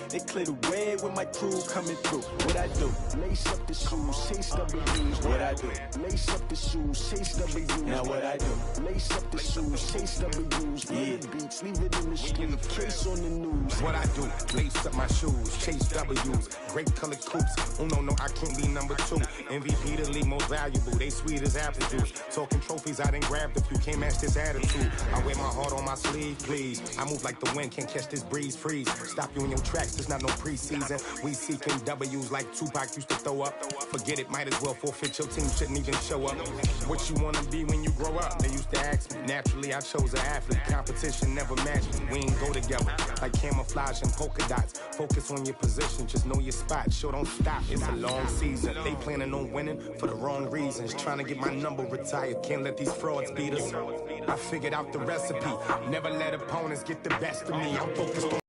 They clear the way with my crew coming through. What I do? Lace up the shoes, chase W's. What I do? Lace up the shoes, chase W's. Now what I do? Lace up the shoes, chase W's. Yeah, beats, leave it in the street, case on the news. What I do? Lace up my shoes, chase W's. Great colored coops. Oh no, I can't be number 2. MVP the league most valuable. They sweet as apple juice. Talking trophies, I didn't grab the few. Can't match this attitude. I wear my heart on my sleeve, please. I move like the wind, can't catch this breeze, freeze. Stop you in your tracks, there's not no preseason. We seeking W's like Tupac used to throw up. Forget it, might as well forfeit. Your team shouldn't even show up. What you wanna be when you grow up? They used to ask me. Naturally, I chose an athlete. Competition never matched me. We ain't go together like camouflage and polka dots. Focus on your position, just know your spot. Sure, don't stop. It's a long season. They planning on winning for the wrong reasons. Trying to get my number retired. Can't let these frauds beat us. I figured out the recipe. Never let opponents get the best of me. I'm focused on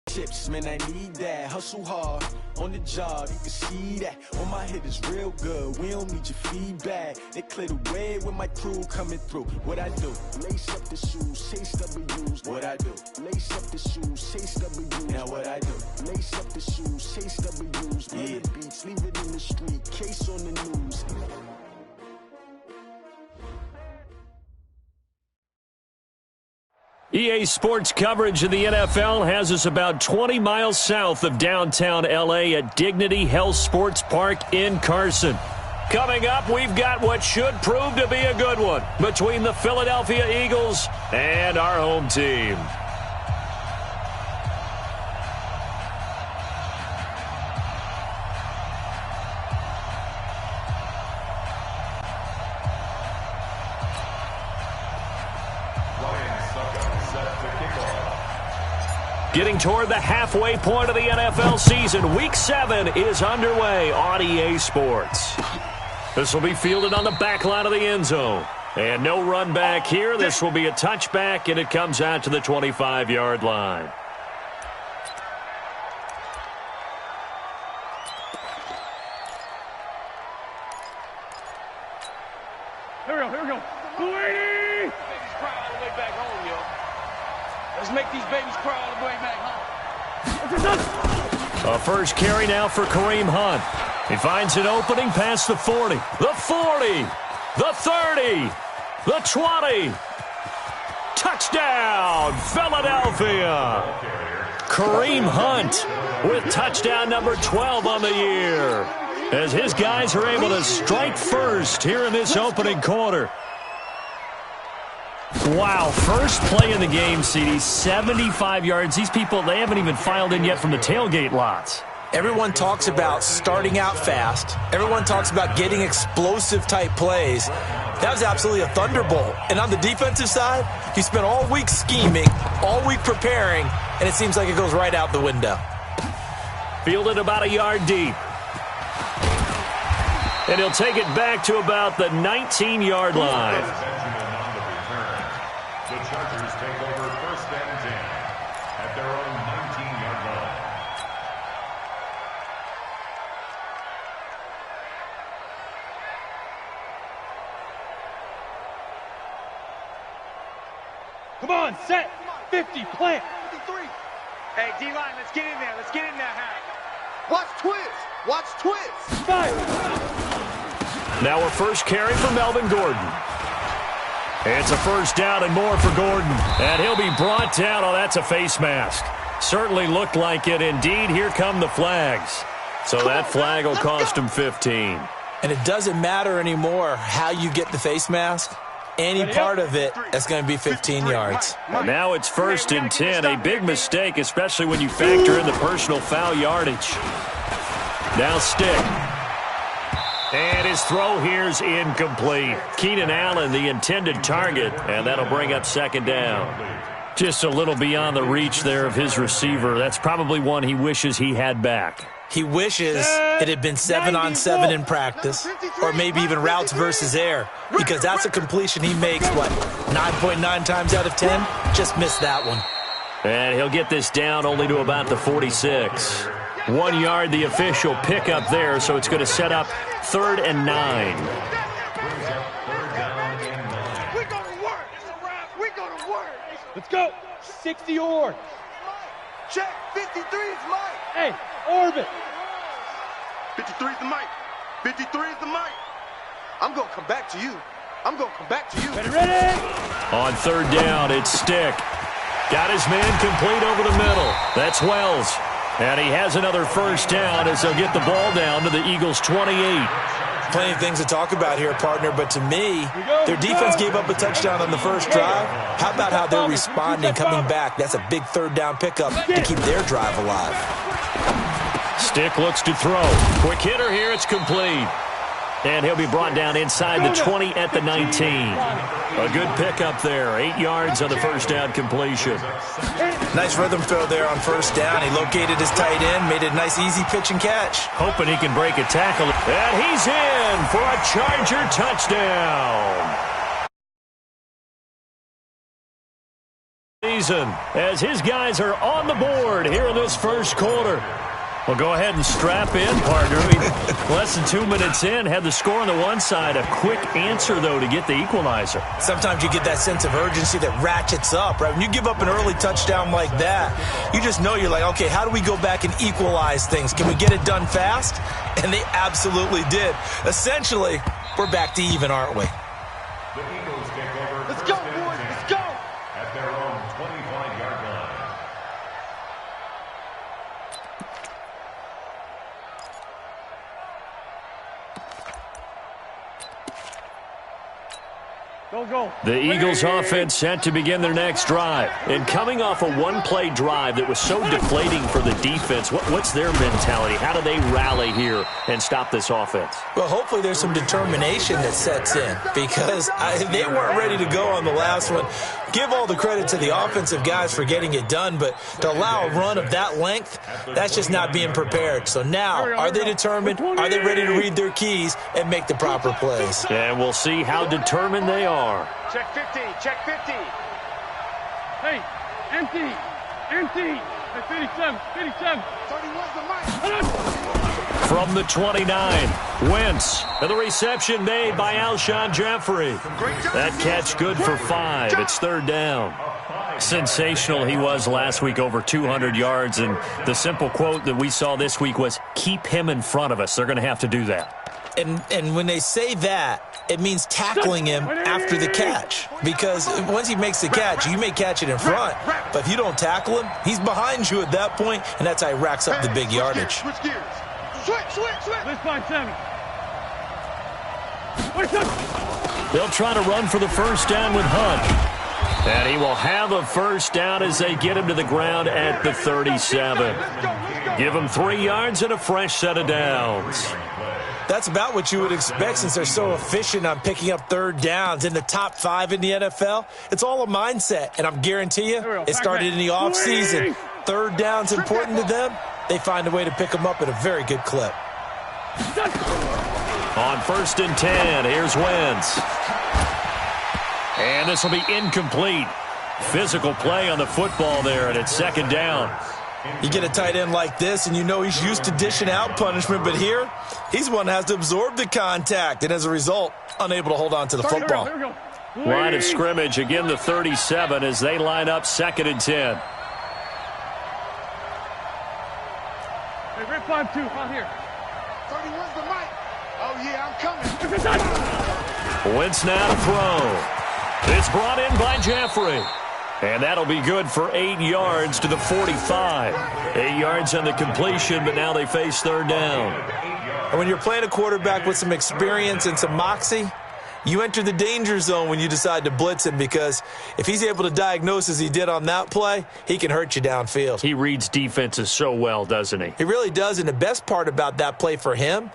chips, man, I need that. Hustle hard on the job, you can see that. On my head is real good, we don't need your feedback. They clear the way with my crew coming through. What I do? Lace up the shoes, chase W's. What I do? Lace up the shoes, chase W's. Now what I do? Lace up the shoes, chase W's. Yeah, beats, leave it in the street, case on the news. EA Sports coverage of the NFL has us about 20 miles south of downtown L.A. at Dignity Health Sports Park in Carson. Coming up, we've got what should prove to be a good one between the Philadelphia Eagles and our home team. Getting toward the halfway point of the NFL season, Week 7 is underway on EA Sports. This will be fielded on the back line of the end zone. And no run back here. This will be a touchback, and it comes out to the 25-yard line. Here we go. Babies cry all the way back home, yo. Let's make these babies cry all the way back home. A first carry now for Kareem Hunt. He finds an opening past the 40, the 40, the 30, the 20. Touchdown, Philadelphia. Kareem Hunt with touchdown number 12 on the year, as his guys are able to strike first here in this opening quarter. Wow, first play in the game, CD, 75 yards. These people, they haven't even filed in yet from the tailgate lots. Everyone talks about starting out fast. Everyone talks about getting explosive-type plays. That was absolutely a thunderbolt. And on the defensive side, you spent all week scheming, all week preparing, and it seems like it goes right out the window. Fielded about a yard deep. And he'll take it back to about the 19-yard line. The Chargers take over 1st and 10 at their own 19-yard line. Come on, set. 50, plant. 53. Hey, D-line, let's get in there. Let's get in there, Hack. Watch twins. Watch twins. 5. Now a first carry for Melvin Gordon. It's a first down and more for Gordon. And he'll be brought down. Oh, that's a face mask. Certainly looked like it. Indeed, here come the flags. So that flag will cost him 15. And it doesn't matter anymore how you get the face mask. Any part of it, that's going to be 15 yards. And now it's 1st and 10. A big mistake, especially when you factor in the personal foul yardage. Now stick. And his throw here's incomplete. Keenan Allen, the intended target, and that'll bring up 2nd down. Just a little beyond the reach there of his receiver. That's probably one he wishes he had back. He wishes it had been 7-on-7 in practice, or maybe even routes versus air, because that's a completion he makes, 9.9 times out of 10? Just missed that one. And he'll get this down only to about the 46. 1 yard, the official pickup there, so it's going to set up 3rd and 9. We're going to work. We're going to work. Let's go. 60 or. Check. 53 is Mike. Hey, orbit. 53 is the Mike. 53 is the Mike. I'm going to come back to you. I'm going to come back to you. Ready? On third down, it's Stick. Got his man complete over the middle. That's Wells. And he has another first down as they'll get the ball down to the Eagles' 28. Plenty of things to talk about here, partner, but to me, their defense gave up a touchdown on the first drive. How about how they're responding, coming back? That's a big third down pickup to keep their drive alive. Stick looks to throw. Quick hitter here. It's complete. And he'll be brought down inside the 20 at the 19. A good pickup there. 8 yards on the first down completion. Nice rhythm throw there on first down. He located his tight end, made a nice easy pitch and catch. Hoping he can break a tackle. And he's in for a Charger touchdown. As his guys are on the board here in this first quarter. Well, go ahead and strap in, partner. Less than 2 minutes in, had the score on the one side. A quick answer, though, to get the equalizer. Sometimes you get that sense of urgency that ratchets up, right? When you give up an early touchdown like that, you just know you're like, okay, how do we go back and equalize things? Can we get it done fast? And they absolutely did. Essentially, we're back to even, aren't we? The Eagles take over. Let's go, boys. Let's go. At their own 25-yard line. Go. The Eagles offense set to begin their next drive. And coming off a one-play drive that was so deflating for the defense, what's their mentality? How do they rally here and stop this offense? Well, hopefully there's some determination that sets in because they weren't ready to go on the last one. Give all the credit to the offensive guys for getting it done, but to allow a run of that length, that's just not being prepared. So now, are they determined? Are they ready to read their keys and make the proper plays? And we'll see how determined they are. Check 50. Check 50. Hey, empty. Hey, 57. 31's the Mike. From the 29, Wentz. And the reception made by Alshon Jeffrey. That catch good for 5. It's third down. Sensational he was last week, over 200 yards. And the simple quote that we saw this week was, keep him in front of us. They're going to have to do that. And when they say that, it means tackling him after the catch. Because once he makes the catch, you may catch it in front. But if you don't tackle him, he's behind you at that point, and that's how he racks up the big yardage. Switch gears. Switch. Let's find 7. They'll try to run for the first down with Hunt. And he will have a first down as they get him to the ground at the 37. Give him 3 yards and a fresh set of downs. That's about what you would expect since they're so efficient on picking up third downs. In the top 5 in the NFL, it's all a mindset. And I'm guarantee you, it started in the offseason. Third down's important to them. They find a way to pick them up at a very good clip. On 1st and 10, here's Wentz. And this will be incomplete. Physical play on the football there, and it's second down. You get a tight end like this, and you know he's used to dishing out punishment, but here, he's one that has to absorb the contact, and as a result, unable to hold on to the football. Here we go. Line of scrimmage, again the 37 as they line up 2nd and 10. Hey, Red 5-2, out here. 31's the Mike. Oh, yeah, I'm coming. Wentz now to throw. It's brought in by Jeffrey. And that'll be good for 8 yards to the 45. 8 yards on the completion, but now they face third down. And when you're playing a quarterback with some experience and some moxie, you enter the danger zone when you decide to blitz him, because if he's able to diagnose as he did on that play, he can hurt you downfield. He reads defenses so well, doesn't he? He really does, and the best part about that play for him,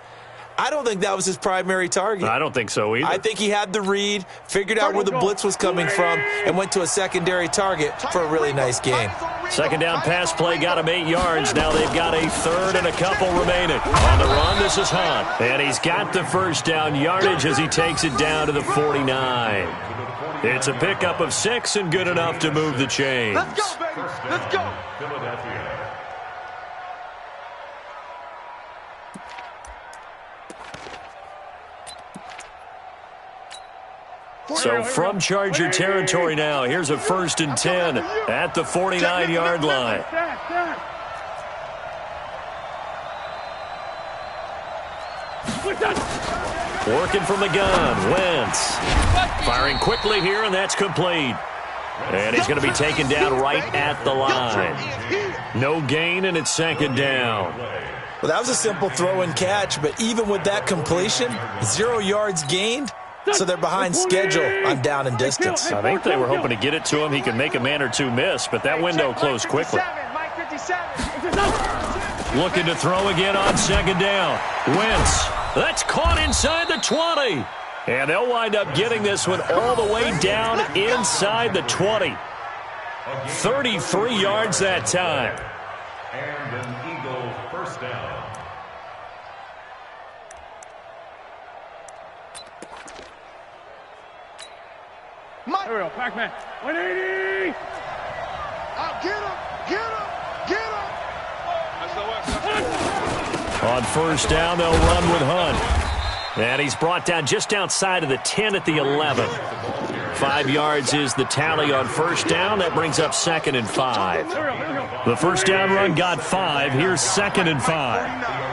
I don't think that was his primary target. I don't think so either. I think he had the read, figured out where the blitz was coming from, and went to a secondary target for a really nice gain. Second down pass play got him 8 yards. Now they've got a third and a couple remaining. On the run, this is Hunt. And he's got the first down yardage as he takes it down to the 49. It's a pickup of 6 and good enough to move the chains. Let's go, baby. Let's go. Philadelphia. So from Charger territory now, here's a 1st and 10 at the 49-yard line. Working from the gun, Wentz. Firing quickly here, and that's complete. And he's going to be taken down right at the line. No gain, and it's 2nd down. Well, that was a simple throw and catch, but even with that completion, 0 yards gained, so they're behind schedule on down and distance. I think they were hoping to get it to him. He could make a man or two miss, but that window closed quickly. Looking to throw again on 2nd down. Wentz. That's caught inside the 20. And they'll wind up getting this one all the way down inside the 20. 33 yards that time. And an Eagle 1st down. Here we go, Pac-Man. 180! Get him! Get him! Get him! On 1st down, they'll run with Hunt. And he's brought down just outside of the 10 at the 11. 5 yards is the tally on 1st down. That brings up 2nd and 5. The 1st down run got 5. Here's 2nd and 5.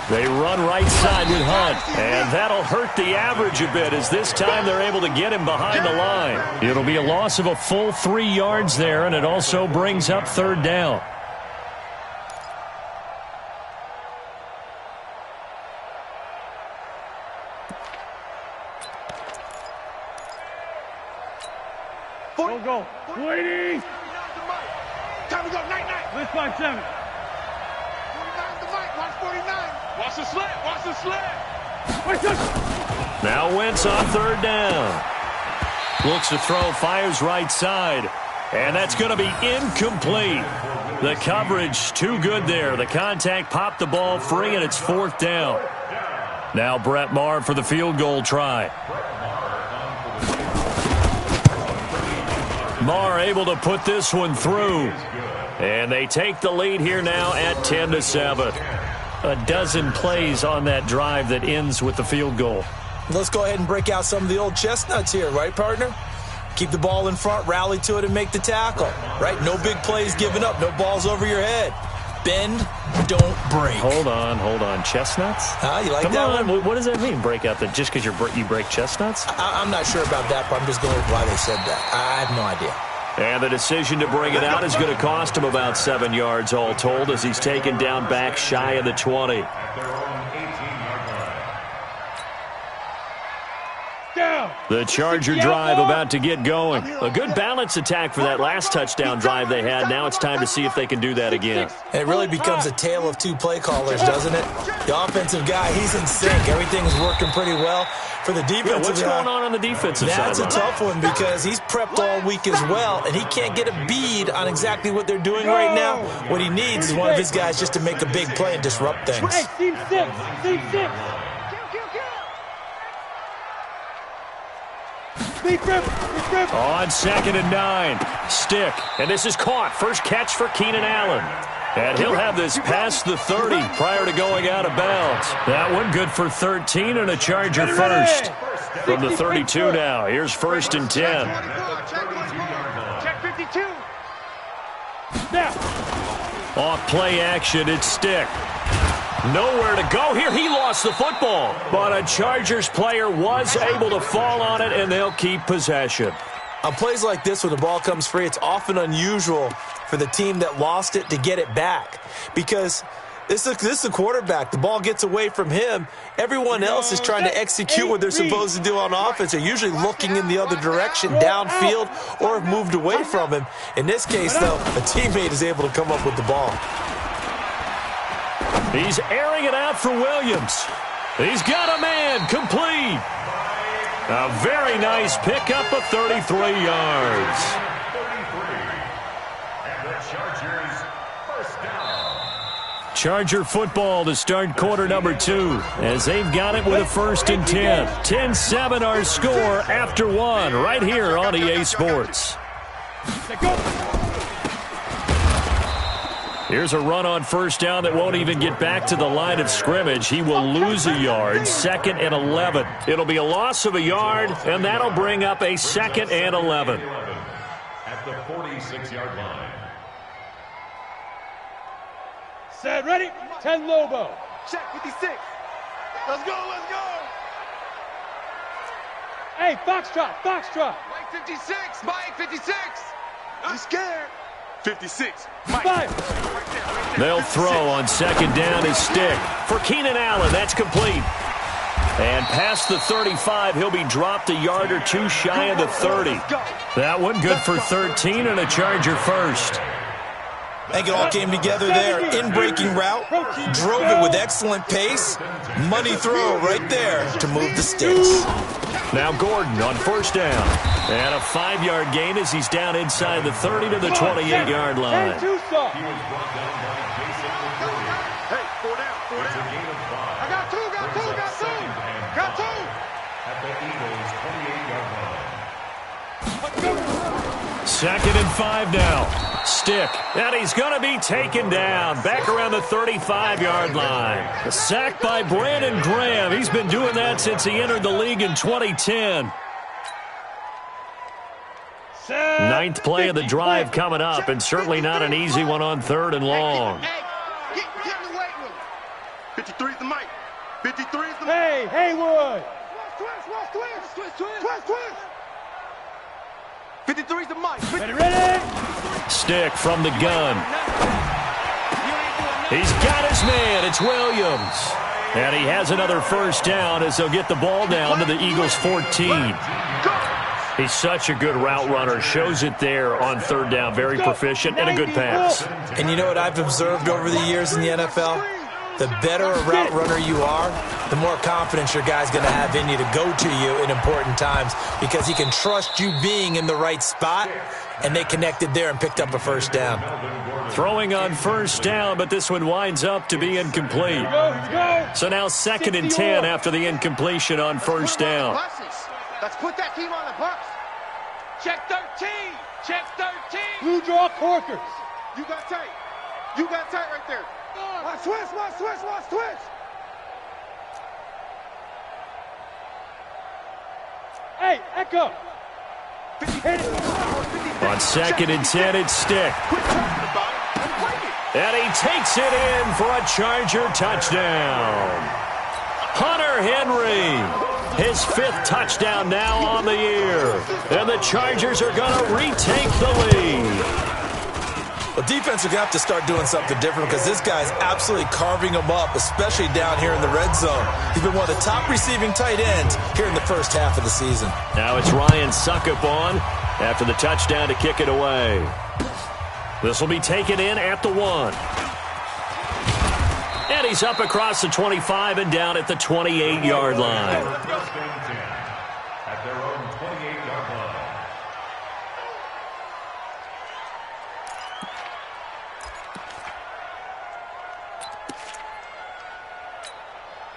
They run right side with Hunt, and that'll hurt the average a bit as this time they're able to get him behind the line. It'll be a loss of a full 3 yards there, and it also brings up 3rd down. Go. 280! Time to go. Night. Let's 5-7. 49 the mic. Watch 49. Watch the slant. Watch the slant. Now Wentz on 3rd down. Looks to throw, fires right side. And that's going to be incomplete. The coverage too good there. The contact popped the ball free, and it's 4th down. Now Brett Maher for the field goal try. Maher able to put this one through. And they take the lead here now at 10-7. A dozen plays on that drive that ends with the field goal. Let's go ahead and break out some of the old chestnuts here, right, partner? Keep the ball in front, rally to it, and make the tackle, right? No big plays given up, no balls over your head. Bend, don't break. Hold on. Chestnuts? You like Come that on. one? What does that mean, break out that just because you break chestnuts? I'm not sure about that, but I'm just going with why they said that. I have no idea. And the decision to bring it out is going to cost him about 7 yards all told as he's taken down back shy of the 20. The Charger drive about to get going. A good balance attack for that last touchdown drive they had. Now it's time to see if they can do that again. It really becomes a tale of two play callers, doesn't it? The offensive guy, he's in sync. Everything's working pretty well. For the defensive what's going on the defensive side? That's a tough one because he's prepped all week as well, and he can't get a bead on exactly what they're doing right now. What he needs is one of his guys just to make a big play and disrupt things. Hey, team 6. On 2nd and 9, Stick, and this is caught. First catch for Keenan Allen. And he'll have this past the 30 prior to going out of bounds. That one good for 13 and a Charger first. From the 32 now, here's 1st and 10. Check 52. Off play action, it's Stick. Nowhere to go here. He lost the football. But a Chargers player was able to fall on it, and they'll keep possession. On plays like this, when the ball comes free, it's often unusual for the team that lost it to get it back. Because this is the quarterback. The ball gets away from him. Everyone else is trying to execute what they're supposed to do on offense. They're usually looking in the other direction, downfield, or have moved away from him. In this case, though, a teammate is able to come up with the ball. He's airing it out for Williams. He's got a man, complete. A very nice pickup of 33 yards. And the Chargers first down. Charger football to start quarter number 2 as they've got it with a 1st and 10. 10-7 our score after 1 right here on EA Sports. Here's a run on first down that won't even get back to the line of scrimmage. He will lose a yard, 2nd and 11. It'll be a loss of a yard, and that'll bring up a 2nd and 11. At the 46-yard line. Set, ready? 10 Lobo. Check 56. Let's go, let's go. Hey, Foxtrot, Foxtrot. Mike 56, Mike 56. I'm scared. 56. Mike. Five. Right there. They'll throw on 2nd down his stick. For Keenan Allen, that's complete. And past the 35, he'll be dropped a yard or two shy of the 30. That one good for 13 and a Charger first. I think it all came together there. In-breaking route, drove it with excellent pace. Money throw right there to move the sticks. Now Gordon on first down. And a 5-yard gain as he's down inside the 30 to the 28-yard line. He was brought down by Jason McCourty. Hey, 4 down, 4 It's a down. gain of 5. I got two, got two, Brings up got two. 2nd and Got 5 two. at the Eagles' 28-yard line. 2nd and 5 now. Stick. And he's going to be taken down. Back around the 35-yard line. A sack by Brandon Graham. He's been doing that since he entered the league in 2010. Ninth play of the drive coming up, and certainly not an easy one on 3rd and long. Hey, get in the weight room. 53's the mic. 53's the mic. Hey, Haywood. Twist. 53's the mic. Ready? Stick from the gun. He's got his man. It's Williams. And he has another first down as they'll get the ball down to the Eagles' 14. He's such a good route runner. Shows it there on 3rd down. Very proficient and a good pass. And you know what I've observed over the years in the NFL? The better a route runner you are, the more confidence your guy's going to have in you to go to you in important times because he can trust you being in the right spot, and they connected there and picked up a first down. Throwing on first down, but this one winds up to be incomplete. So now 2nd and 10 after the incompletion on first down. Let's put that team on the bus. Check 13. Check 13. Blue draw Corkers. You got tight. You got tight right there. Watch twist. Hey, Echo. On 2nd and 10, it's Stick. And he takes it in for a Charger touchdown. Hunter Henry, his 5th touchdown now on the year. And the Chargers are going to retake the lead. Well, defense are going to have to start doing something different because this guy's absolutely carving them up, especially down here in the red zone. He's been one of the top receiving tight ends here in the first half of the season. Now it's Ryan Suckup on after the touchdown to kick it away. This will be taken in at the 1. And he's up across the 25 and down at the 28-yard line. First and 10 at their own 28-yard line.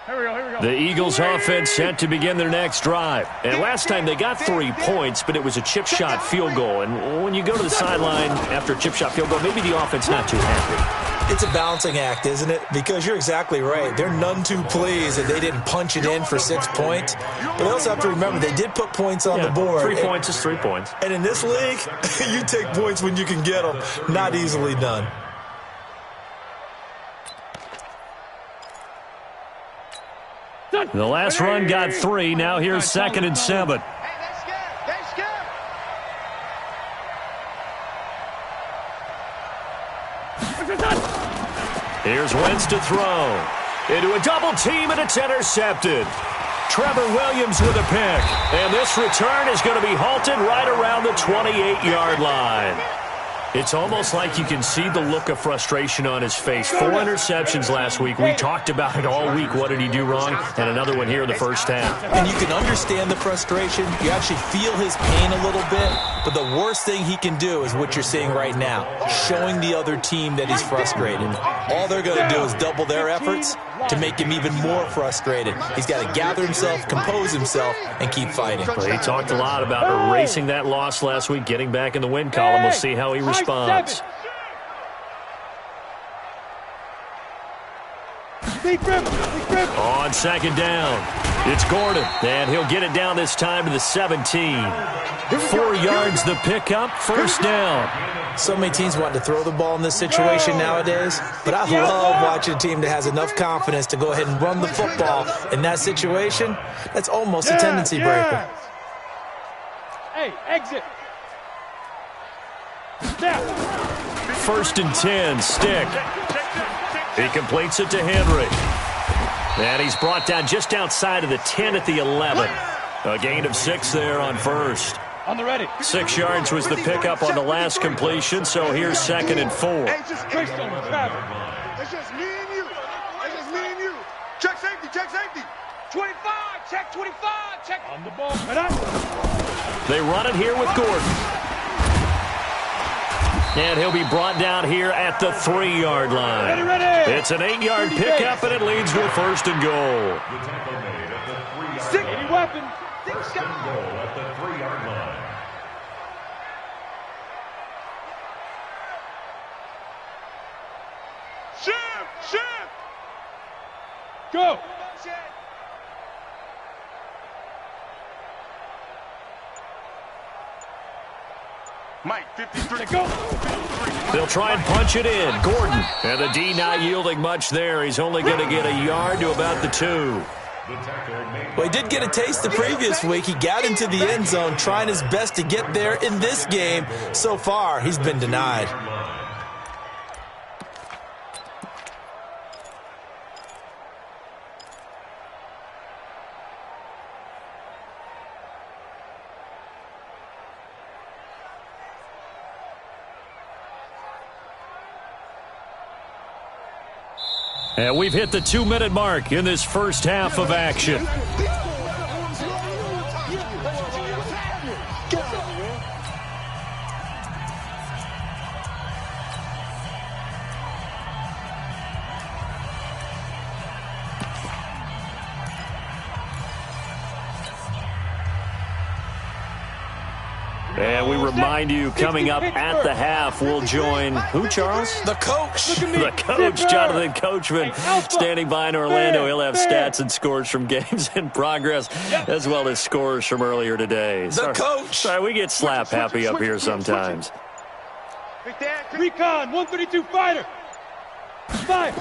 Here we go. The Eagles offense set to begin their next drive. And last time they got 3 points, but it was a chip shot field goal. And when you go to the sideline after a chip shot field goal, maybe the offense not too happy. It's a balancing act, isn't it? Because you're exactly right. They're none too pleased that they didn't punch it in for 6 points. But they also have to remember they did put points on the board. 3 points is 3 points. And in this league, you take points when you can get them. Not easily done. The last run got 3. Now here's 2nd and 7. Hey, they scared. Here's Wentz to throw. Into a double team, and it's intercepted. Trevor Williams with a pick. And this return is going to be halted right around the 28-yard line. It's almost like you can see the look of frustration on his face. 4 interceptions last week. We talked about it all week. What did he do wrong? And another one here in the first half. And you can understand the frustration. You actually feel his pain a little bit. But the worst thing he can do is what you're seeing right now, showing the other team that he's frustrated. All they're going to do is double their efforts to make him even more frustrated. He's got to gather himself, compose himself, and keep fighting. Well, he talked a lot about erasing that loss last week, getting back in the win column. We'll see how he responds. On second down, it's Gordon, and he'll get it down this time to the 17. 4 yards the pickup, first down. So many teams want to throw the ball in this situation nowadays, but I love watching a team that has enough confidence to go ahead and run the football in that situation. That's almost a tendency breaker. Hey, exit. Step. First and 10, Stick. He completes it to Henry. And he's brought down just outside of the 10 at the 11. A gain of 6 there on first. On the ready. 6 yards was the pickup on the last completion, so here's second and 4. Hey, just Crystal, it's just me and you. It's just me and you. Check safety, check safety. 25, check 25, check. On the ball. They run it here with Gordon. And he'll be brought down here at the 3-yard line. Ready. It's an 8-yard pickup, and it leads to a first and goal. Any weapon. First and goal at the 3-yard line. Shift. Go. Mike, 53. Go. They'll try and punch it in. Gordon. And the D not yielding much there. He's only going to get a yard to about the 2. Well, he did get a taste the previous week. He got into the end zone trying his best to get there in this game. So far, he's been denied. And we've hit the 2-minute mark in this first half of action. And we remind you, coming up at the half, we'll join who, Charles? The coach. The coach, Jonathan Coachman, standing by in Orlando. He'll have stats and scores from games in progress, as well as scores from earlier today. The coach. Sorry, we get slap happy up here sometimes. Recon, 132 fighter. 5.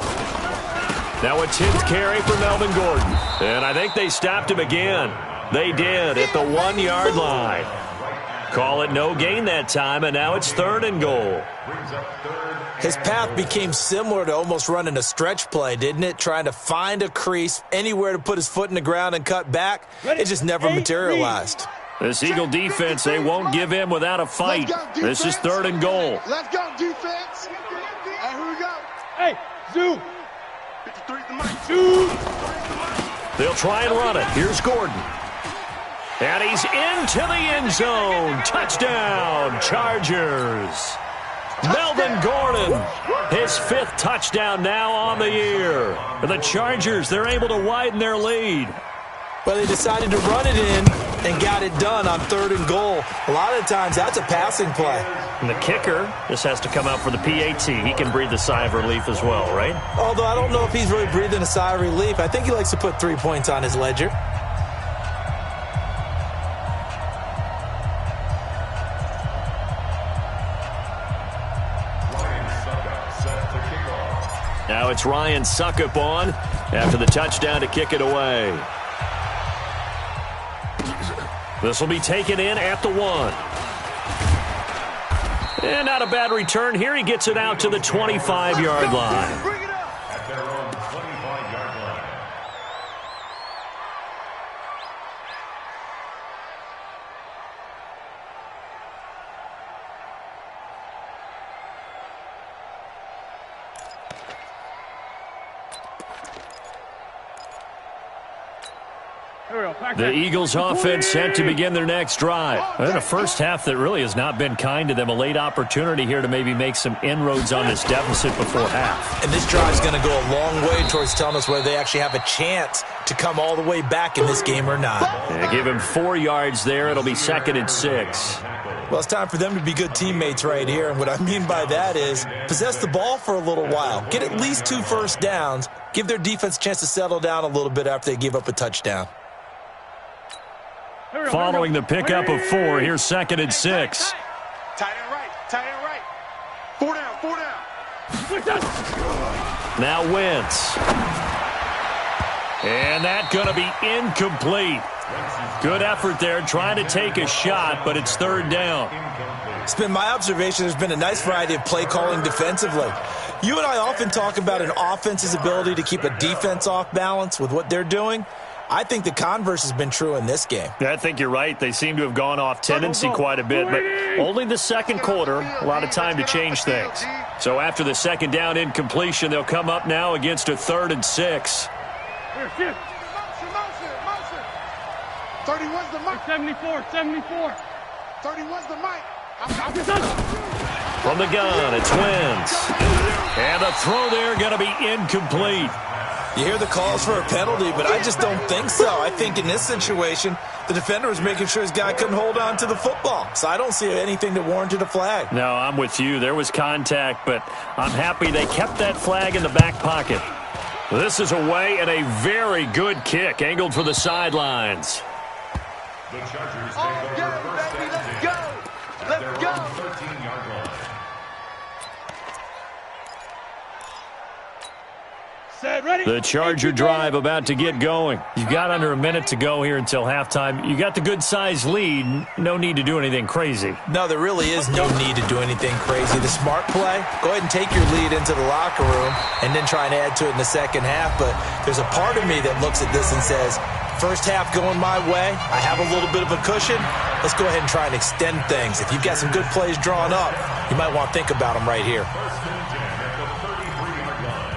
Now a 10th carry for Melvin Gordon. And I think they stopped him again. They did at the 1-yard line. Call it no gain that time, and now it's 3rd and goal. His path became similar to almost running a stretch play, didn't it? Trying to find a crease, anywhere to put his foot in the ground and cut back. It just never materialized. This Eagle defense, they won't give in without a fight. This is 3rd and goal. Let's go, defense. Hey, here we go. Hey, zoom. 53's the mic. Zoom. They'll try and run it. Here's Gordon. And he's into the end zone. Touchdown, Chargers. Melvin Gordon, his 5th touchdown now on the year. And the Chargers, they're able to widen their lead. Well, they decided to run it in and got it done on 3rd and goal. A lot of times, that's a passing play. And the kicker just has to come out for the PAT. He can breathe a sigh of relief as well, right? Although I don't know if he's really breathing a sigh of relief. I think he likes to put 3 points on his ledger. Now it's Ryan Suckup on after the touchdown to kick it away. This will be taken in at the 1. And not a bad return here. He gets it out to the 25-yard line. Bring it up. At their own 25-yard line. The Eagles offense set to begin their next drive. And a first half that really has not been kind to them. A late opportunity here to maybe make some inroads on this deficit before half. And this drive is going to go a long way towards telling us whether they actually have a chance to come all the way back in this game or not. And give him 4 yards there. It'll be 2nd and 6. Well, it's time for them to be good teammates right here. And what I mean by that is possess the ball for a little while. Get at least 2 first downs. give their defense a chance to settle down a little bit after they give up a touchdown. Following the pickup of 4, here's 2nd and 6. Tight end right. Tight end right. 4 down. 4 down. Now Wentz. And that's going to be incomplete. Good effort there, trying to take a shot, but it's 3rd down. It's been my observation there's been a nice variety of play calling defensively. You and I often talk about an offense's ability to keep a defense off balance with what they're doing. I think the converse has been true in this game. I think you're right. They seem to have gone off tendency quite a bit, but only the second quarter, a lot of time to change things. So after the 2nd down incompletion, they'll come up now against a 3rd and 6. 31's the mic. 74. 31's the mic. From the gun, it's Wentz. And the throw there going to be incomplete. You hear the calls for a penalty, but I just don't think so. I think in this situation, the defender was making sure his guy couldn't hold on to the football. So I don't see anything that warranted a flag. No, I'm with you. There was contact, but I'm happy they kept that flag in the back pocket. This is away and a very good kick, angled for the sidelines. The Chargers Oh, take go, over first baby, and let's 10 go. at Let's their go. own 13-yard line. Set, ready? The Charger drive about to get going. You've got under a minute to go here until halftime. You got the good-sized lead. No need to do anything crazy. No, there really is no need to do anything crazy. The smart play, go ahead and take your lead into the locker room and then try and add to it in the second half. But there's a part of me that looks at this and says, first half going my way, I have a little bit of a cushion. Let's go ahead and try and extend things. If you've got some good plays drawn up, you might want to think about them right here. First and 10 at the 33-yard line.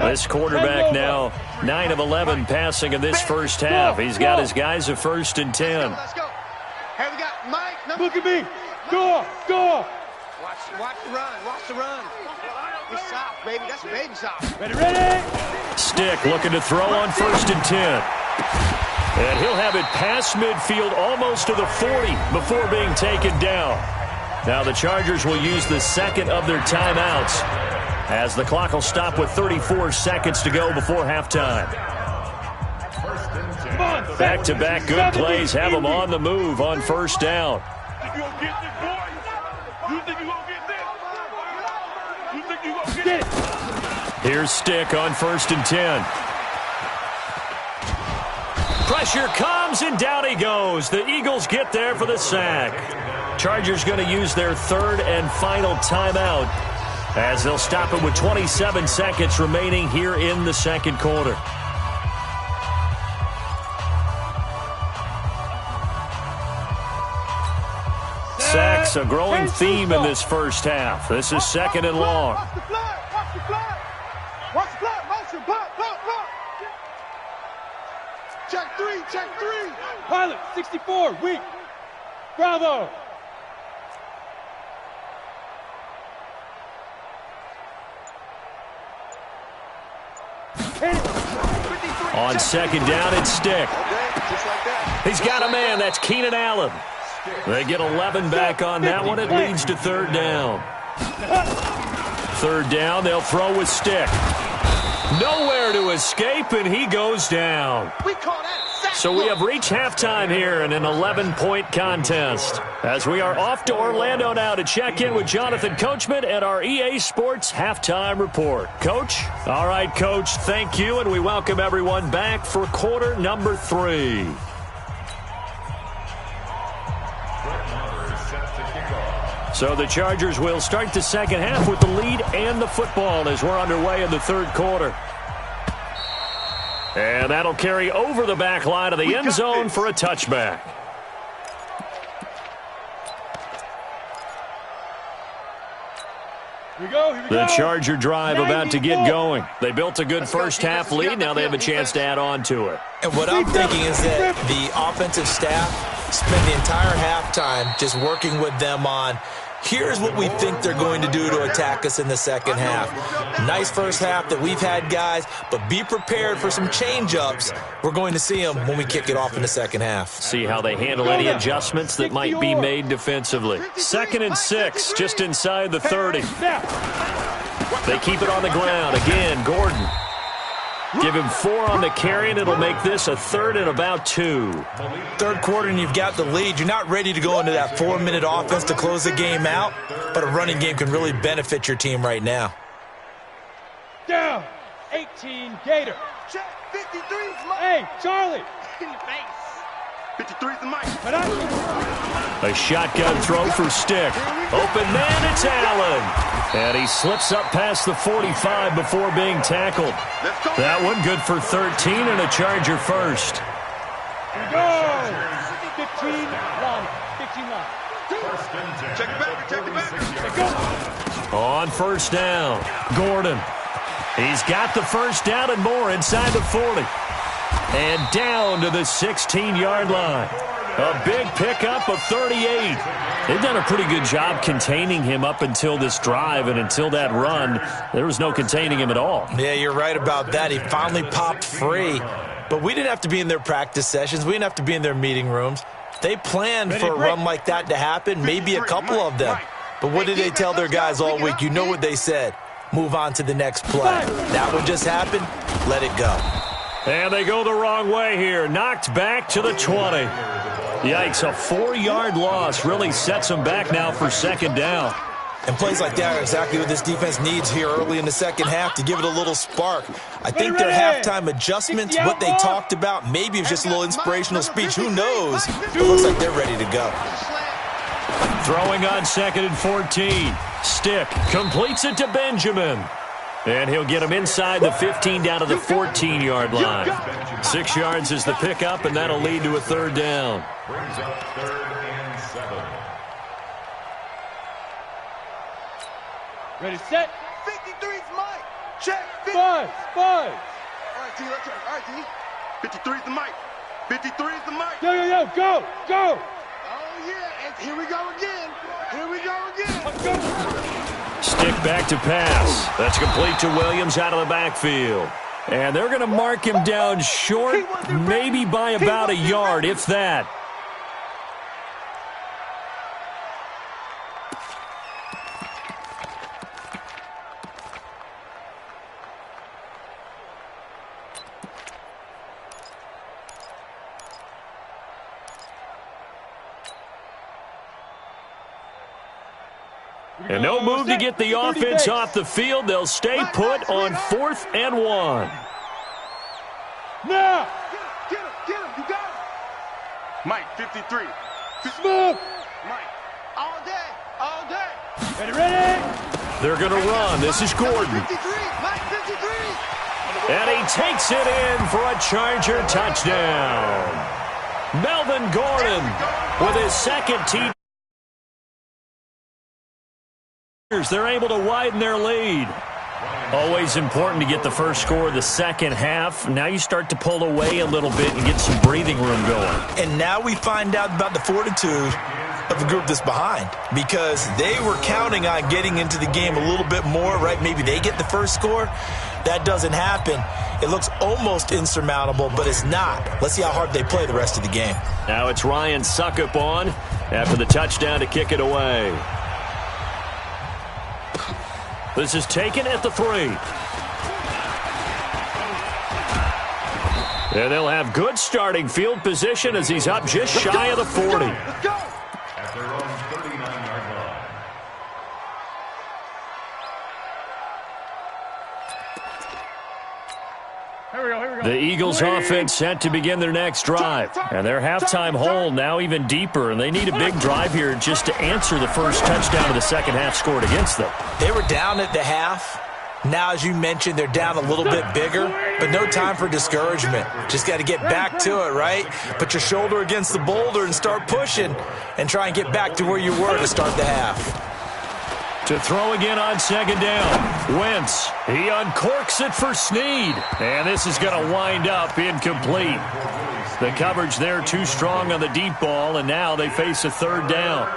This quarterback now 9 of 11 passing in this first half. He's got his guys at 1st and 10. Let's go. Hey, we got Mike. Look at me. Go. Watch the run. Watch the run. It's soft, baby. That's baby soft. Ready? Stick looking to throw on 1st and 10. And he'll have it past midfield almost to the 40 before being taken down. Now the Chargers will use the 2nd of their timeouts as the clock will stop with 34 seconds to go before halftime. Back-to-back good plays have them on the move on 1st down. You gonna get this, boy? You think you gonna get this? You think you gonna get it? Here's Stick on 1st and 10. Pressure comes, and down he goes. The Eagles get there for the sack. Chargers going to use their 3rd and final timeout as they'll stop it with 27 seconds remaining here in the second quarter. Sacks, a growing theme in this first half. This is 2nd and long. Watch the flag. Watch the flag. Watch the flag. Motion. Block. Check 3. Pilot, 64, weak. Bravo. On 2nd down, it's Stick. Just like that. He's got a man. That's Keenan Allen. They get 11 back on that one. It leads to 3rd down. 3rd down, they'll throw with Stick. Nowhere to escape, and he goes down. We call that sack. So we have reached halftime here in an 11-point contest. As we are off to Orlando now to check in with Jonathan Coachman at our EA Sports Halftime Report. Coach? All right, Coach, thank you, and we welcome everyone back for quarter number 3. So the Chargers will start the second half with the lead and the football as we're underway in the 3rd quarter. And that'll carry over the back line of the end zone for a touchback. Here we go. The Charger drive about to get going. They built a good first half lead. Now they have a chance to add on to it. And what I'm thinking is that the offensive staff spent the entire halftime just working with them on Here's what we think they're going to do to attack us in the second half. Nice first half that we've had, guys, but be prepared for some change-ups. We're going to see them when we kick it off in the second half. See how they handle any adjustments that might be made defensively. 2nd and 6, just inside the 30. They keep it on the ground. Again, Gordon. Give him 4 on the carry, and it'll make this a 3rd and about 2. Third quarter, and you've got the lead. You're not ready to go into that 4-minute offense to close the game out, but a running game can really benefit your team right now. Down. 18, Gator. Check. 53's Mike. Hey, Charlie. In your face. 53's the Mike. A shotgun throw for Stick. Open man, it's Allen. And he slips up past the 45 before being tackled. That one good for 13 and a Charger first. Go. 15 line. 15 line. Check it back. Check it back. Go. On first down, Gordon. He's got the first down and more inside the 40. And down to the 16-yard line. A big pickup of 38. They've done a pretty good job containing him up until this drive, and until that run, there was no containing him at all. Yeah, you're right about that. He finally popped free. But we didn't have to be in their practice sessions. We didn't have to be in their meeting rooms. They planned for a run like that to happen, maybe a couple of them. But what did they tell their guys all week? You know what they said. Move on to the next play. That one just happened. Let it go. And they go the wrong way here. Knocked back to the 20. Yikes, a 4-yard loss really sets them back now for second down. And plays like that are exactly what this defense needs here early in the second half to give it a little spark. I think their halftime adjustments, what they talked about, maybe it was just a little inspirational speech. Who knows? It looks like they're ready to go. Throwing on 2nd and 14. Stick completes it to Benjamin. And he'll get him inside the 15 down to the 14-yard line. 6 yards is the pickup, and that'll lead to a 3rd down. Brings up 3rd and 7. Ready, set. 53's Mike. Check. Buzz. All right, T. Let's check. All right, T. 53's the Mike. 53's the Mike. Yo, go. Oh, yeah. And here we go again. Let's go. Stick back to pass. That's complete to Williams out of the backfield. And they're going to mark him down short, maybe by about a yard, if that. And no move to get the offense off the field. They'll stay put on 4th and 1. Now. Get him. You got him. Mike, 53. Move. Mike, all day. Ready. They're going to run. This is Gordon. 53. Mike, 53. And he takes it in for a Charger touchdown. Melvin Gordon with his second TD. They're able to widen their lead. Always important to get the first score of the second half. Now you start to pull away a little bit and get some breathing room going. And now we find out about the fortitude of the group that's behind, because they were counting on getting into the game a little bit more, right? Maybe they get the first score. That doesn't happen. It looks almost insurmountable, but it's not. Let's see how hard they play the rest of the game. Now it's Ryan Suckup on after the touchdown to kick it away. This is taken at the 3. And they'll have good starting field position as he's up just shy of the 40. Let's go. At their own 39-yard line. Here we go. The Eagles offense set to begin their next drive. And their halftime hole now even deeper, and they need a big drive here just to answer the first touchdown of the second half scored against them. They were down at the half. Now, as you mentioned, they're down a little bit bigger, but no time for discouragement. Just got to get back to it, right? Put your shoulder against the boulder and start pushing and try and get back to where you were to start the half. To throw again on second down. Wentz, he uncorks it for Snead. And this is going to wind up incomplete. The coverage there too strong on the deep ball, and now they face a 3rd down.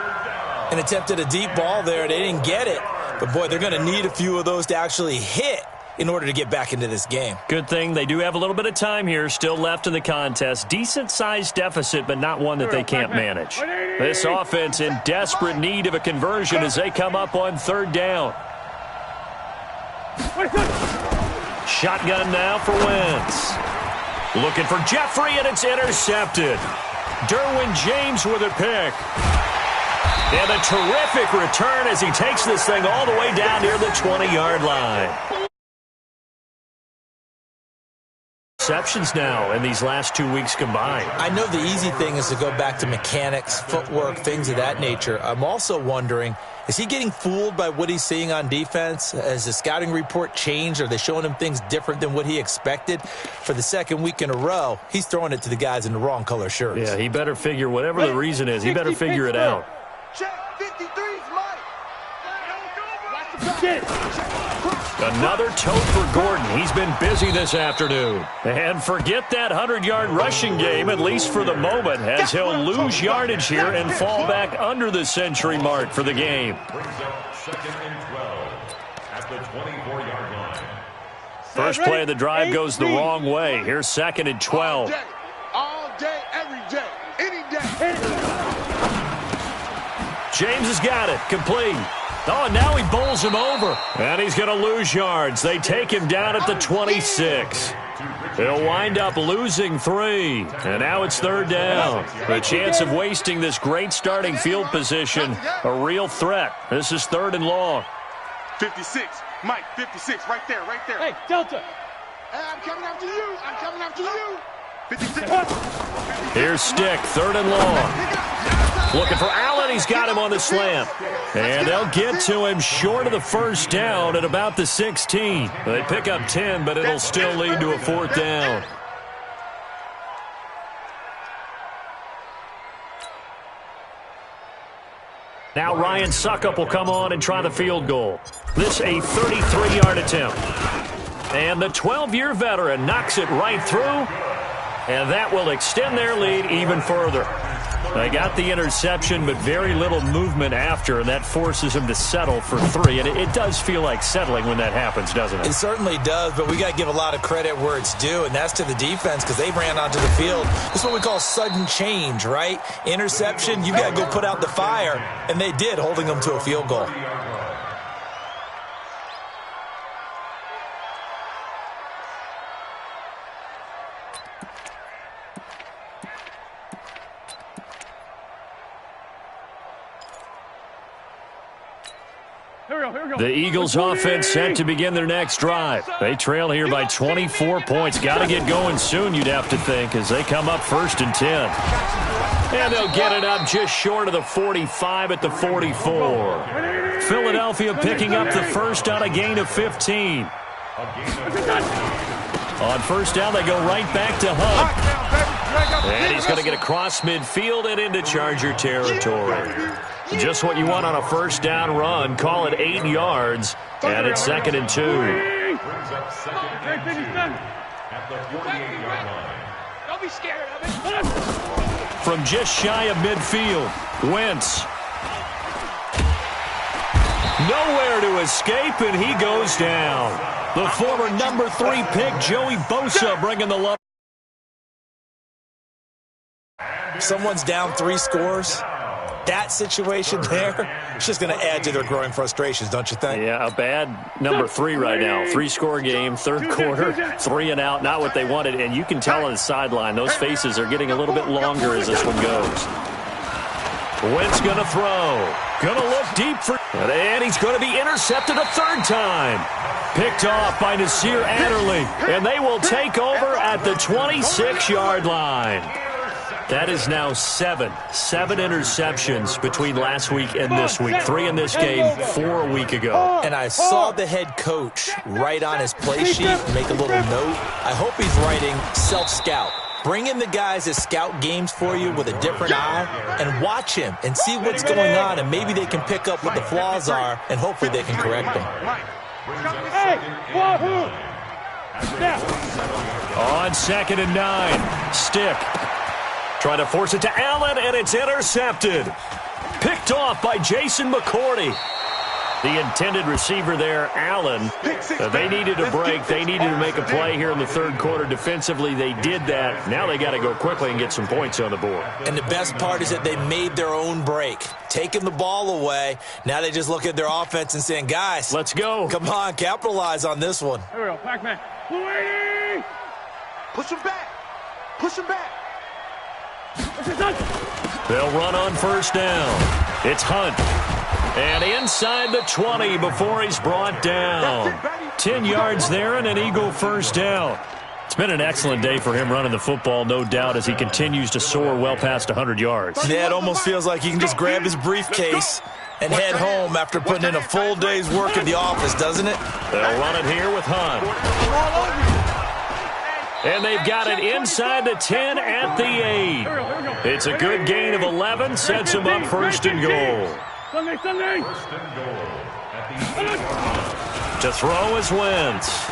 and attempted a deep ball there. They didn't get it. But, boy, they're going to need a few of those to actually hit in order to get back into this game. Good thing they do have a little bit of time here still left in the contest. Decent-sized deficit, but not one that they can't manage. This offense in desperate need of a conversion as they come up on third down. Shotgun now for Wentz. Looking for Jeffrey, and it's intercepted. Derwin James with a pick. And a terrific return as he takes this thing all the way down near the 20-yard line. Interceptions now in these last 2 weeks combined. I know the easy thing is to go back to mechanics, footwork, things of that nature. I'm also wondering, is he getting fooled by what he's seeing on defense? Has the scouting report changed? Are they showing him things different than what he expected? For the second week in a row, he's throwing it to the guys in the wrong color shirts. Yeah, he better figure whatever the reason is. He better figure it out. Check 53's Mike. Another tote for Gordon. He's been busy this afternoon. And forget that 100-yard rushing game, at least for the moment, as he'll lose yardage here and fall back under the century mark for the game. Brings up 2nd and 12 at the 24-yard line. First play of the drive goes the wrong way. Here's 2nd and 12. All day, every day, any day. James has got it. Complete. Oh, and now he bowls him over. And he's going to lose yards. They take him down at the 26. He'll wind up losing 3. And now it's third down. The chance of wasting this great starting field position, a real threat. This is 3rd and long. 56. Mike, 56. Right there, right there. Hey, Delta. Hey, I'm coming after you. I'm coming after you. 56. Here's Stick, 3rd and long. Looking for Allen. He's got him on the slant. And they'll get to him short of the first down at about the 16. They pick up 10, but it'll still lead to a 4th down. Now Ryan Suckup will come on and try the field goal. This a 33-yard attempt. And the 12-year veteran knocks it right through. And that will extend their lead even further. They got the interception, but very little movement after, and that forces him to settle for 3. And it does feel like settling when that happens, doesn't it? It certainly does, but we got to give a lot of credit where it's due, and that's to the defense because they ran onto the field. This is what we call sudden change, right? Interception, you got to go put out the fire, and they did, holding them to a field goal. The Eagles offense set to begin their next drive. They trail here by 24 points. Got to get going soon, you'd have to think, as they come up 1st and 10. And they'll get it up just short of the 45 at the 44. Philadelphia picking up the first on a gain of 15. On first down, they go right back to Hunt. And he's going to get across midfield and into Charger territory. Just what you want on a first down run. Call it 8 yards, and it's 2nd and 2. Brings up 2nd and 2 at the 48-yard line. Don't be scared of it. From just shy of midfield, Wentz. Nowhere to escape, and he goes down. The former number 3 pick, Joey Bosa, bringing the love. Someone's down 3 scores. That situation there, it's just going to add to their growing frustrations, don't you think? Yeah, a bad number 3 right now. 3-score game, 3rd quarter, 3 and out, not what they wanted. And you can tell on the sideline, those faces are getting a little bit longer as this one goes. Wentz going to throw. Going to look deep for... And he's going to be intercepted a 3rd time. Picked off by Nasir Adderley. And they will take over at the 26-yard line. That is now 7 interceptions between last week and this week. 3 in this game, 4 a week ago. And I saw the head coach write on his play sheet, make a little note. I hope he's writing self-scout. Bring in the guys that scout games for you with a different eye and watch him and see what's going on, and maybe they can pick up what the flaws are, and hopefully they can correct them. On 2nd and 9, Stick. Trying to force it to Allen, and it's intercepted. Picked off by Jason McCourty. The intended receiver there, Allen. They needed a break. They needed to make a play here in the third quarter. Defensively, they did that. Now they got to go quickly and get some points on the board. And the best part is that they made their own break, taking the ball away. Now they just look at their offense and saying, guys, let's go. Come on, capitalize on this one. Here we go, Pac-Man. Push him back. Push him back. They'll run on first down. It's Hunt. And inside the 20 before he's brought down. 10 yards there and an Eagle first down. It's been an excellent day for him running the football, no doubt, as he continues to soar well past 100 yards. Yeah, it almost feels like he can just grab his briefcase and head home after putting in a full day's work in the office, doesn't it? They'll run it here with Hunt. And they've got it inside the 10 at the 8. It's a good gain of 11, sets him up first and goal. Sunday. First and goal at the 8. To throw is Wentz.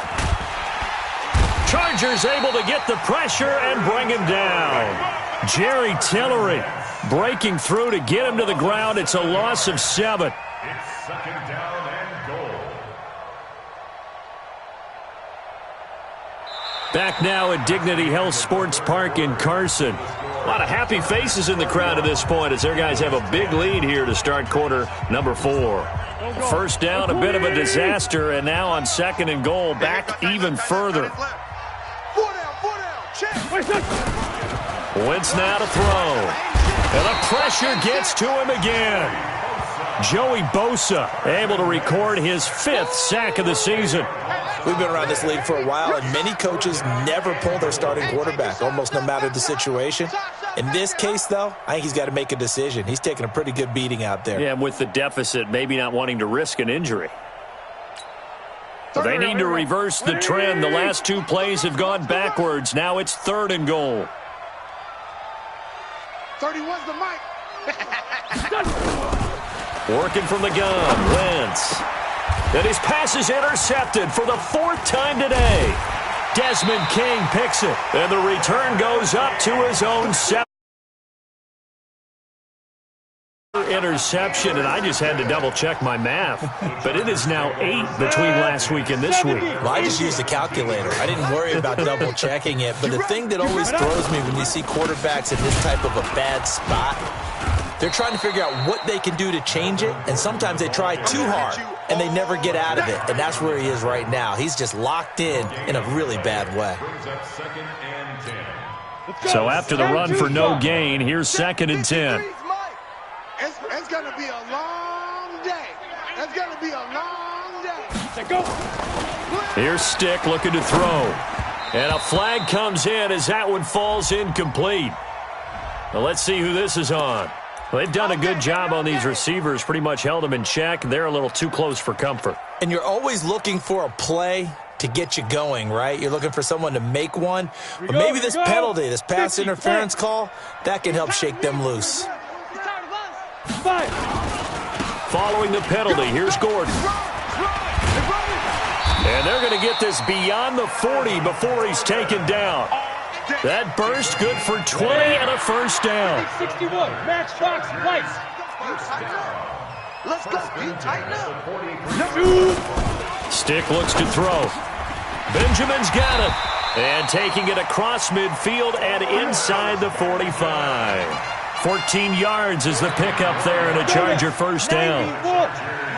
Chargers able to get the pressure and bring him down. Jerry Tillery breaking through to get him to the ground. It's a loss of 7. It's second down and goal. Back now at Dignity Health Sports Park in Carson. A lot of happy faces in the crowd at this point as their guys have a big lead here to start quarter number 4. First down, a bit of a disaster, and now on second and goal, back even further. 4 down, check. Wentz now to throw. And the pressure gets to him again. Joey Bosa able to record his 5th sack of the season. We've been around this league for a while, and many coaches never pull their starting quarterback, almost no matter the situation. In this case, though, I think he's got to make a decision. He's taking a pretty good beating out there. Yeah, with the deficit, maybe not wanting to risk an injury. But they need to reverse the trend. The last 2 plays have gone backwards. Now it's third and goal. 31's the mic. Working from the gun, Wentz. And his pass is intercepted for the 4th time today. Desmond King picks it, and the return goes up to his own 7. Interception, and I just had to double-check my math. But it is now 8 between last week and this week. Well, I just used a calculator. I didn't worry about double-checking it. But the thing that always throws me when you see quarterbacks in this type of a bad spot, they're trying to figure out what they can do to change it, and sometimes they try too hard, and they never get out of it. And that's where he is right now. He's just locked in a really bad way. So after the run for no gain, here's 2nd and 10. It's going to be a long day. It's going to be a long day. Here's Stick looking to throw. And a flag comes in as that one falls incomplete. Now let's see who this is on. Well, they've done a good job on these receivers, pretty much held them in check. They're a little too close for comfort. And you're always looking for a play to get you going, right? You're looking for someone to make one. But maybe this penalty, this pass interference call, that can help shake them loose. Following the penalty, here's Gordon. And they're going to get this beyond the 40 before he's taken down. That burst good for 20 and a first down. 61, match box, lights. Let's go, Pete, tighten up. Stick looks to throw. Benjamin's got it. And taking it across midfield and inside the 45. 14 yards is the pickup there and a Charger first down.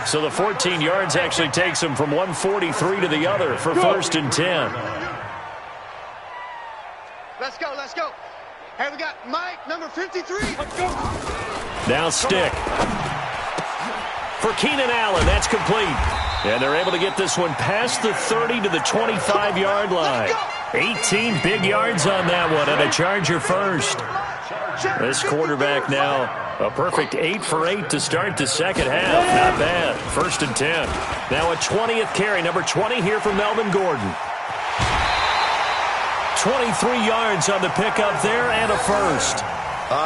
So the 14 yards actually takes him from 143 to the other for first and 10. Let's go. Hey, we got Mike, number 53. Let's go. Now Stick. For Keenan Allen, that's complete. And they're able to get this one past the 30 to the 25-yard line. 18 big yards on that one and a Charger first. This quarterback now a perfect 8 for 8 to start the second half. Not bad. First and 10. Now a 20th carry. Number 20 here for Melvin Gordon. 23 yards on the pickup there and a first.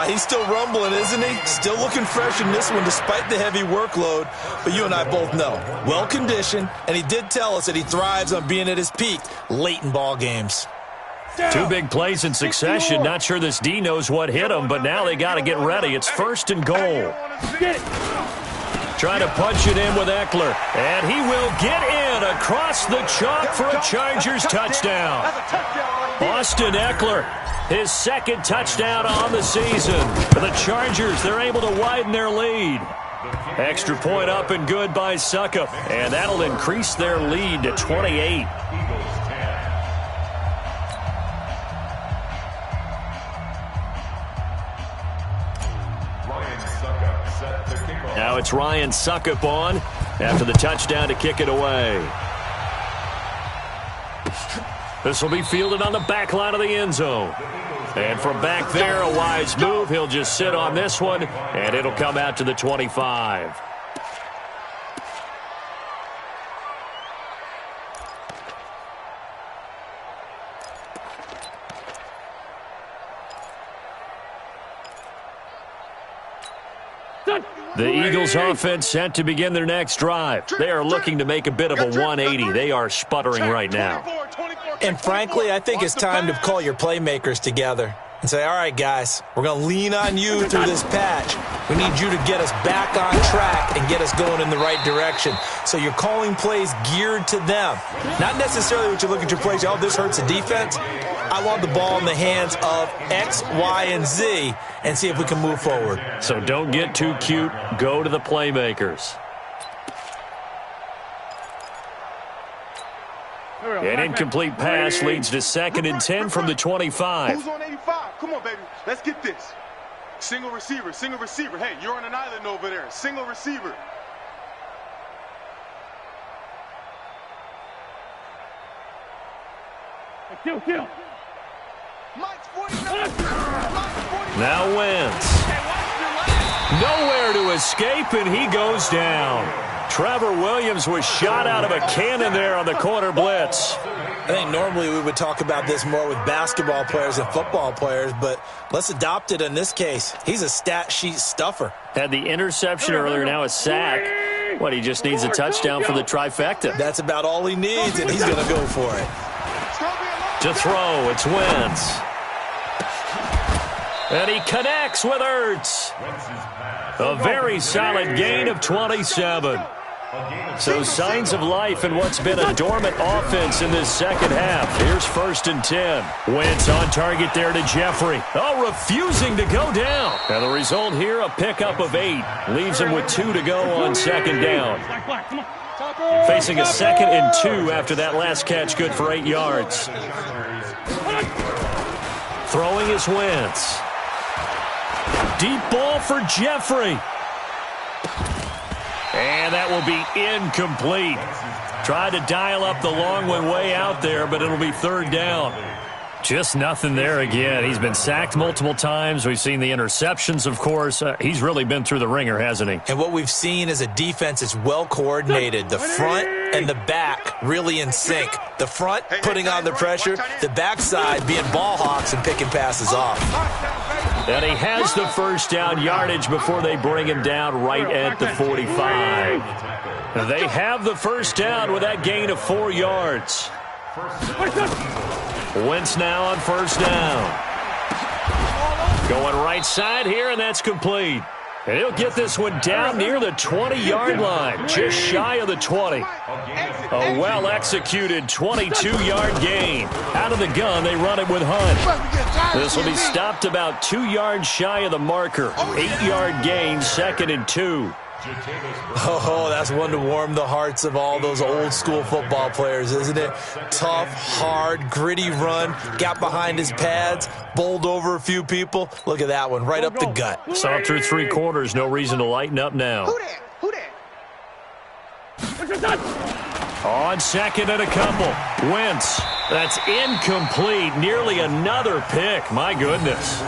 He's still rumbling, isn't he? Still looking fresh in this one despite the heavy workload. But you and I both know, well-conditioned, and he did tell us that he thrives on being at his peak late in ball games. Two big plays in succession. Not sure this D knows what hit him, but now they got to get ready. It's 1st and goal. Trying to punch it in with Eckler. And he will get in across the chalk for a Chargers touchdown. Austin Eckler, his 2nd touchdown on the season. For the Chargers, they're able to widen their lead. Extra point up and good by Succop. And that'll increase their lead to 28. Now it's Ryan Succop on after the touchdown to kick it away. This will be fielded on the back line of the end zone. And from back there, a wise move. He'll just sit on this one, and it'll come out to the 25. The Eagles offense set to begin their next drive. They are looking to make a bit of a 180. They are sputtering right now. And frankly, I think it's time to call your playmakers together and say, all right, guys, we're going to lean on you through this patch. We need you to get us back on track and get us going in the right direction. So you're calling plays geared to them. Not necessarily what you look at your plays, oh, this hurts the defense. I want the ball in the hands of X, Y, and Z and see if we can move forward. So don't get too cute. Go to the playmakers. An incomplete pass leads to 2nd and 10 from the 25. Who's on 85? Come on, baby. Let's get this. Single receiver, single receiver. Hey, you're on an island over there. Single receiver. Kill. Now Wentz. Nowhere to escape, and he goes down. Trevor Williams was shot out of a cannon there on the corner blitz. I think normally we would talk about this more with basketball players and football players, but let's adopt it in this case. He's a stat sheet stuffer. Had the interception earlier, now a sack. What, he just needs a touchdown for the trifecta. That's about all he needs, and he's going to go for it. To throw, it's Wentz. And he connects with Ertz. A very solid gain of 27. So signs of life in what's been a dormant offense in this second half. Here's 1st and 10. Wentz on target there to Jeffrey. Oh, refusing to go down. And the result here, a pickup of 8. Leaves him with 2 to go on 2nd down. Facing a 2nd and 2 after that last catch, good for 8 yards. Throwing is Wentz. Deep ball for Jeffrey. And that will be incomplete. Tried to dial up the long one way out there, but it'll be 3rd down. Just nothing there again. He's been sacked multiple times. We've seen the interceptions, of course. He's really been through the ringer, hasn't he? And what we've seen is a defense that's well coordinated. The front and the back really in sync. The front putting on the pressure, the backside being ball hawks and picking passes off. And he has the 1st down yardage before they bring him down right at the 45. They have the 1st down with that gain of 4 yards. Wentz now on 1st down. Going right side here, and that's complete. And he'll get this one down near the 20-yard line, just shy of the 20. A well-executed 22-yard gain. Out of the gun, they run it with Hunt. This will be stopped about 2 yards shy of the marker. 8-yard gain, 2nd and 2. Oh, that's one to warm the hearts of all those old-school football players, isn't it? Tough, hard, gritty run, got behind his pads, bowled over a few people. Look at that one, right up the gut. Saw it through 3 quarters, no reason to lighten up now. Who that? On 2nd and a couple, Wentz. That's incomplete, nearly another pick, my goodness.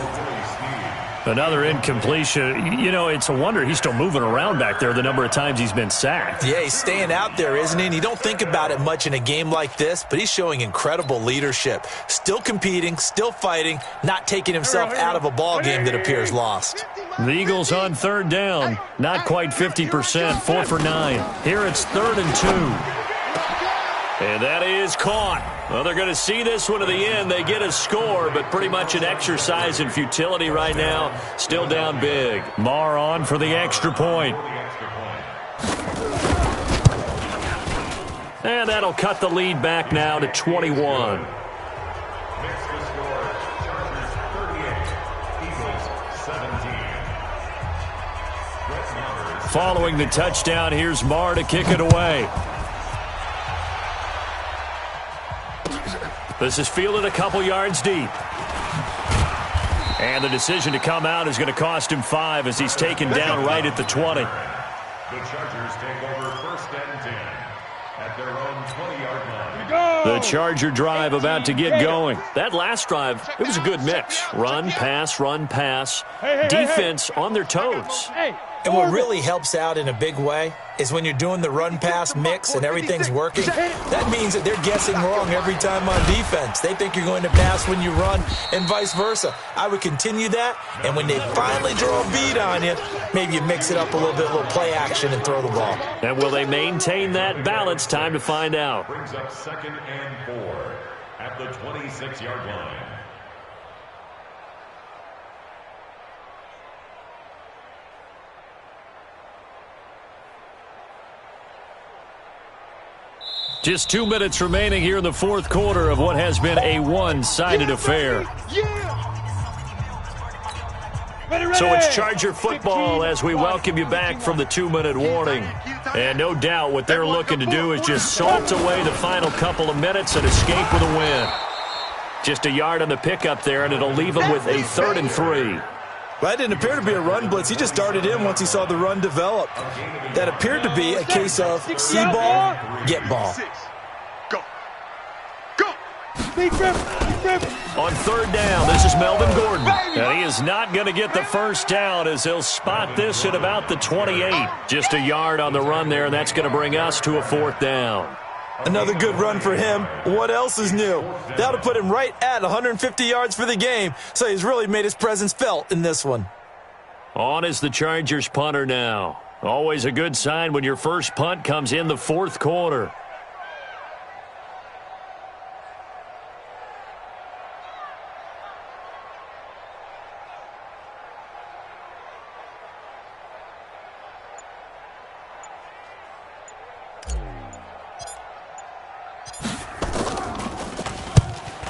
Another incompletion. You know, it's a wonder he's still moving around back there the number of times he's been sacked. Yeah, he's staying out there, isn't he? And you don't think about it much in a game like this, but he's showing incredible leadership. Still competing, still fighting, not taking himself out of a ball game that appears lost. The Eagles on 3rd down. Not quite 50%, 4 for 9. Here it's 3rd and 2. And that is caught. Well, they're going to see this one to the end. They get a score, but pretty much an exercise in futility right now. Still down big. Marr on for the extra point. And that'll cut the lead back now to 21. Following the touchdown, here's Marr to kick it away. This is fielded a couple yards deep. And the decision to come out is going to cost him 5 as he's taken down right at the 20. The Chargers take over 1st and 10 at their own 20-yard line. The Charger drive about to get going. That last drive, it was a good mix. Run, pass, defense on their toes. And what really helps out in a big way is when you're doing the run-pass mix and everything's working, that means that they're guessing wrong every time on defense. They think you're going to pass when you run and vice versa. I would continue that, and when they finally draw a beat on you, maybe you mix it up a little bit, a little play action, and throw the ball. And will they maintain that balance? Time to find out. Brings up 2nd and 4 at the 26-yard line. Just 2 minutes remaining here in the 4th quarter of what has been a one-sided affair. So it's Charger football as we welcome you back from the 2-minute warning. And no doubt what they're looking to do is just salt away the final couple of minutes and escape with a win. Just a yard on the pickup there, and it'll leave them with a 3rd and 3. Well, that didn't appear to be a run blitz. He just darted in once he saw the run develop. That appeared to be a case of see ball, get ball. Go. Go. On 3rd down, this is Melvin Gordon. And he is not going to get the first down as he'll spot this at about the 28. Just a yard on the run there, and that's going to bring us to a 4th down. Another good run for him. What else is new? That'll put him right at 150 yards for the game, so he's really made his presence felt in this one. On is the Chargers punter now. Always a good sign when your first punt comes in the 4th quarter.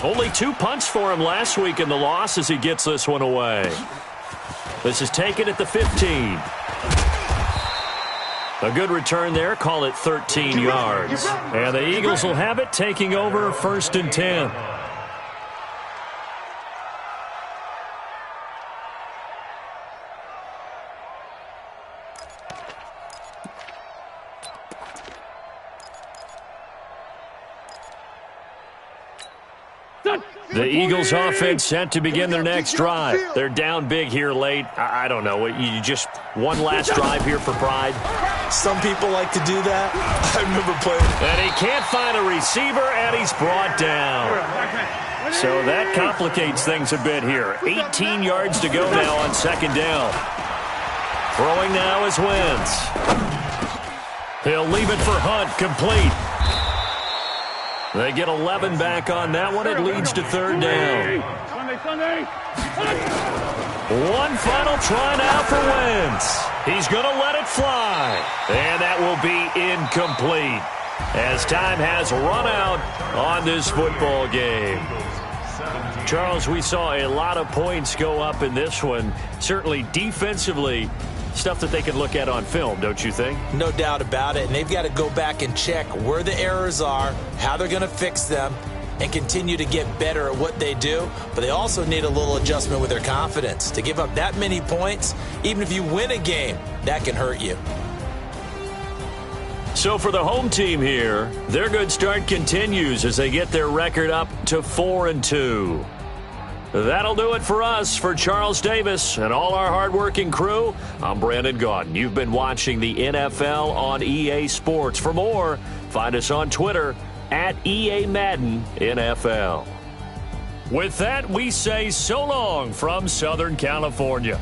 Only 2 punts for him last week in the loss as he gets this one away. This is taken at the 15. A good return there. Call it 13 yards. And the Eagles will have it, taking over 1st and 10. The Eagles offense set to begin their next drive. They're down big here late. I don't know. You just one last drive here for pride? Some people like to do that. I remember playing. And he can't find a receiver, and he's brought down. So that complicates things a bit here. 18 yards to go now on 2nd down. Throwing now is Wentz. He'll leave it for Hunt, complete. They get 11 back on that one. It leads to 3rd down. One final try now for Wentz. He's going to let it fly. And that will be incomplete as time has run out on this football game. Charles, we saw a lot of points go up in this one. Certainly defensively, stuff that they can look at on film, don't you think? No doubt about it. And they've got to go back and check where the errors are, how they're going to fix them, and continue to get better at what they do. But they also need a little adjustment with their confidence. To give up that many points, even if you win a game, that can hurt you. So for the home team here, their good start continues as they get their record up to 4-2. That'll do it for us. For Charles Davis and all our hardworking crew, I'm Brandon Gaudin. You've been watching the NFL on EA Sports. For more, find us on Twitter at EA Madden NFL. With that, we say so long from Southern California.